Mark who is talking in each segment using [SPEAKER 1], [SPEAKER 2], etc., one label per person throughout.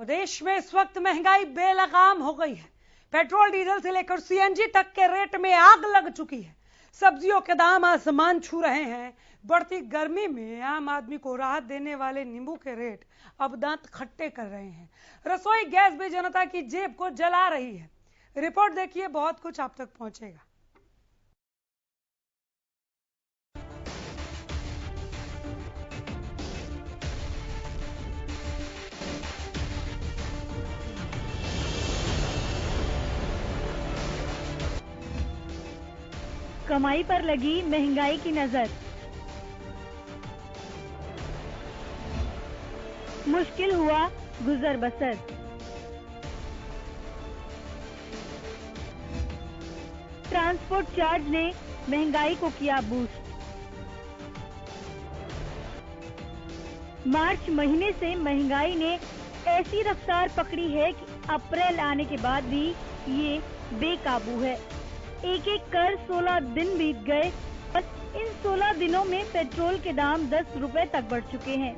[SPEAKER 1] देश में इस वक्त महंगाई बेलगाम हो गई है। पेट्रोल डीजल से लेकर सीएनजी तक के रेट में आग लग चुकी है। सब्जियों के दाम आसमान छू रहे हैं। बढ़ती गर्मी में आम आदमी को राहत देने वाले नींबू के रेट अब दांत खट्टे कर रहे हैं। रसोई गैस भी जनता की जेब को जला रही है। रिपोर्ट देखिए, बहुत कुछ आप तक पहुंचेगा।
[SPEAKER 2] कमाई पर लगी महंगाई की नजर। मुश्किल हुआ गुजर बसर। ट्रांसपोर्ट चार्ज ने महंगाई को किया बूस्ट। मार्च महीने से महंगाई ने ऐसी रफ्तार पकड़ी है कि अप्रैल आने के बाद भी ये बेकाबू है। एक एक कर 16 दिन बीत गए और इन 16 दिनों में पेट्रोल के दाम 10 रुपए तक बढ़ चुके हैं।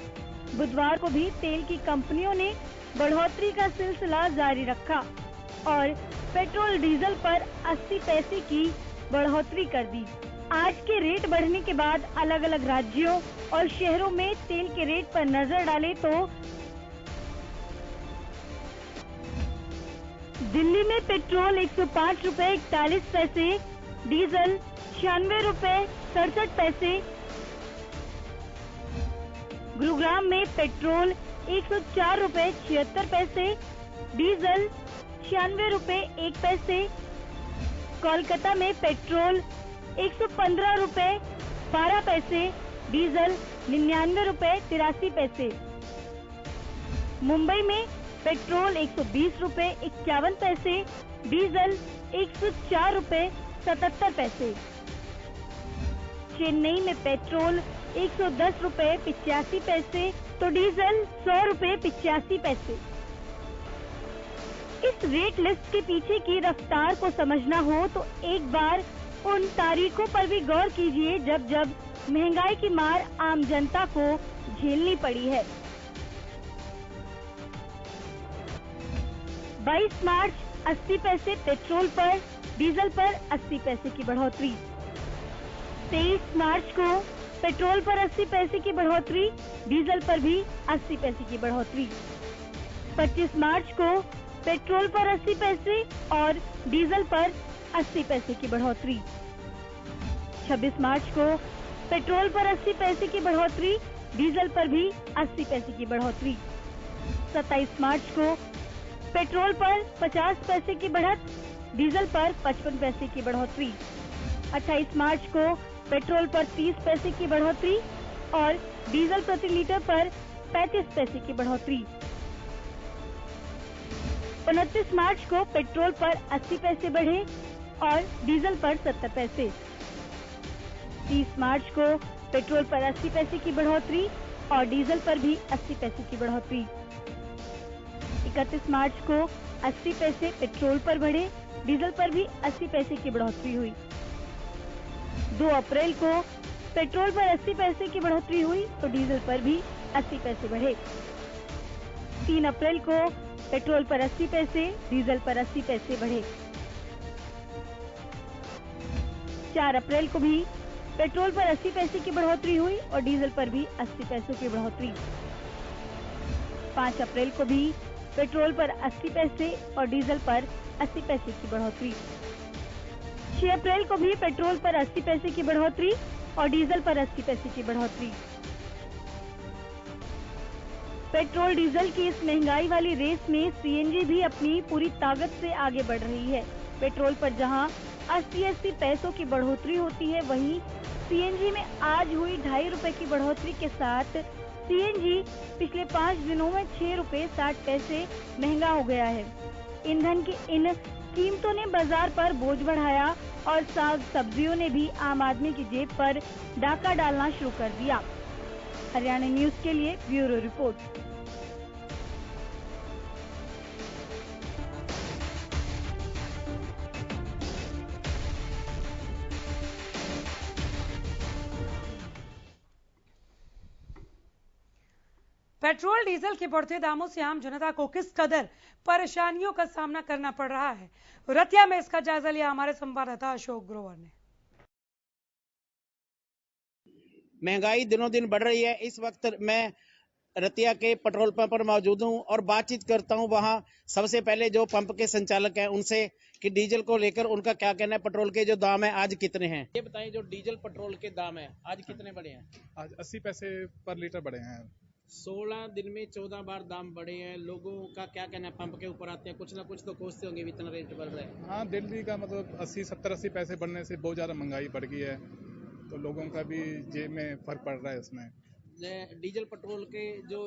[SPEAKER 2] बुधवार को भी तेल की कंपनियों ने बढ़ोतरी का सिलसिला जारी रखा और पेट्रोल डीजल पर 80 पैसे की बढ़ोतरी कर दी। आज के रेट बढ़ने के बाद अलग अलग राज्यों और शहरों में तेल के रेट पर नजर डालें तो दिल्ली में पेट्रोल 105 रुपए 41 पैसे, डीजल 96 रुपए 67 पैसे। गुरुग्राम में पेट्रोल 104 रुपए 76 पैसे, डीजल 96 रुपए 1 पैसे। कोलकाता में पेट्रोल 115 रुपए 12 पैसे, डीजल 99 रुपए 83 पैसे। मुंबई में पेट्रोल 120 रुपए 51 पैसे, डीजल 104 रुपए 77 पैसे। चेन्नई में पेट्रोल 110 रुपए 85 पैसे तो डीजल 100 रुपए 85 पैसे। इस रेट लिस्ट के पीछे की रफ्तार को समझना हो तो एक बार उन तारीखों पर भी गौर कीजिए जब जब महंगाई की मार आम जनता को झेलनी पड़ी है। 22 मार्च 80 पैसे पेट्रोल पर, डीजल पर 80 पैसे की बढ़ोतरी। 23 मार्च को पेट्रोल पर 80 पैसे की बढ़ोतरी, डीजल पर भी 80 पैसे की बढ़ोतरी। 25 मार्च को पेट्रोल पर 80 पैसे और डीजल पर 80 पैसे की बढ़ोतरी। 26 मार्च को पेट्रोल पर 80 पैसे की बढ़ोतरी, डीजल पर भी 80 पैसे की बढ़ोतरी। 27 मार्च को पेट्रोल पर 50 पैसे की बढ़त, डीजल पर 55 पैसे की बढ़ोतरी। 28 मार्च को पेट्रोल पर 30 पैसे की बढ़ोतरी और डीजल प्रति लीटर पर 35 पैसे की बढ़ोतरी। 29 मार्च को पेट्रोल पर 80 पैसे बढ़े और डीजल पर 70 पैसे। 30 मार्च को पेट्रोल पर 80 पैसे की बढ़ोतरी और डीजल पर भी 80 पैसे की बढ़ोतरी। 31 मार्च को 80 पैसे पेट्रोल पर बढ़े, डीजल पर भी 80 पैसे की बढ़ोतरी हुई। 2 अप्रैल को पेट्रोल पर 80 पैसे की बढ़ोतरी हुई तो डीजल पर भी 80 पैसे बढ़े। 3 अप्रैल को पेट्रोल पर 80 पैसे, डीजल पर 80 पैसे बढ़े। 4 अप्रैल को भी पेट्रोल पर 80 पैसे की बढ़ोतरी हुई और डीजल पर भी 80 पैसों की बढ़ोतरी। 5 अप्रैल को भी पेट्रोल पर 80 पैसे और डीजल पर 80 पैसे की बढ़ोतरी। 6 अप्रैल को भी पेट्रोल पर 80 पैसे की बढ़ोतरी और डीजल पर 80 पैसे की बढ़ोतरी। पेट्रोल डीजल की इस महंगाई वाली रेस में सीएनजी भी अपनी पूरी ताकत से आगे बढ़ रही है। पेट्रोल पर जहां 80 पैसों की बढ़ोतरी होती है, वहीं सीएनजी में आज हुई 2.5 रुपए की बढ़ोतरी के साथ सीएनजी पिछले 5 दिनों में 6 रुपए 60 पैसे महंगा हो गया है। ईंधन की इन कीमतों ने बाजार पर बोझ बढ़ाया और साग सब्जियों ने भी आम आदमी की जेब पर डाका डालना शुरू कर दिया। हरियाणा न्यूज के लिए ब्यूरो रिपोर्ट।
[SPEAKER 1] पेट्रोल डीजल के बढ़ते दामों से आम जनता को किस कदर परेशानियों का सामना करना पड़ रहा है, रतिया में इसका जायजा लिया हमारे संवाददाता अशोक ग्रोवर ने।
[SPEAKER 3] महंगाई दिनों दिन बढ़ रही है। इस वक्त मैं रतिया के पेट्रोल पंप पर मौजूद हूं और बातचीत करता हूं वहां सबसे पहले जो पंप के संचालक हैं उनसे कि डीजल को लेकर उनका क्या कहना है। पेट्रोल के जो दाम है आज कितने हैं, ये बताएं। जो डीजल पेट्रोल के दाम है आज कितने बढ़े हैं?
[SPEAKER 4] आज 80 पैसे पर लीटर बढ़े हैं।
[SPEAKER 3] 16 दिन में 14 बार दाम बढ़े हैं। लोगों का क्या कहना है? पंप के ऊपर आते हैं, कुछ ना कुछ तो कोसते होंगे, इतना रेट बढ़ रहा है।
[SPEAKER 4] हाँ, दिल्ली का मतलब 80-70-80 पैसे बढ़ने से बहुत ज़्यादा महंगाई बढ़ गई है, तो लोगों का भी जेब में फर्क पड़ रहा है उसमें।
[SPEAKER 3] डीजल पेट्रोल के जो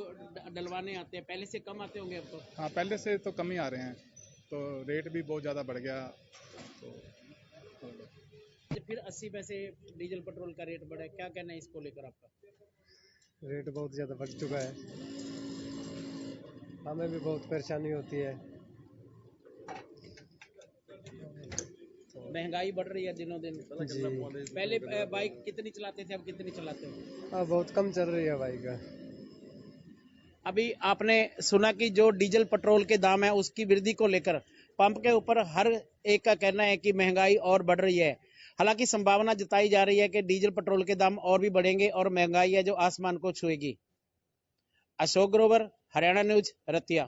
[SPEAKER 3] डलवाने आते हैं पहले से कम आते होंगे अब तो?
[SPEAKER 4] हाँ, पहले से तो कम ही आ रहे हैं, तो रेट भी बहुत ज़्यादा बढ़ गया। तो
[SPEAKER 3] फिर 80 पैसे डीजल पेट्रोल का रेट बढ़ा है, क्या कहना है इसको लेकर आपका?
[SPEAKER 5] रेट बहुत ज़्यादा बढ़ चुका है, हमें भी बहुत परेशानी होती है।
[SPEAKER 3] महंगाई बढ़ रही है दिनों दिन। पहले बाइक कितनी चलाते थे, अब कितनी चलाते हो?
[SPEAKER 5] अब बहुत कम चल रही है बाइक।
[SPEAKER 3] अभी आपने सुना कि जो डीजल पेट्रोल के दाम है उसकी वृद्धि को लेकर पंप के ऊपर हर एक का कहना है कि महंगाई और बढ़ रही है। हालांकि संभावना जताई जा रही है कि डीजल पेट्रोल के दाम और भी बढ़ेंगे और महंगाई है जो आसमान को छुएगी। अशोक ग्रोवर, हरियाणा न्यूज, रतिया।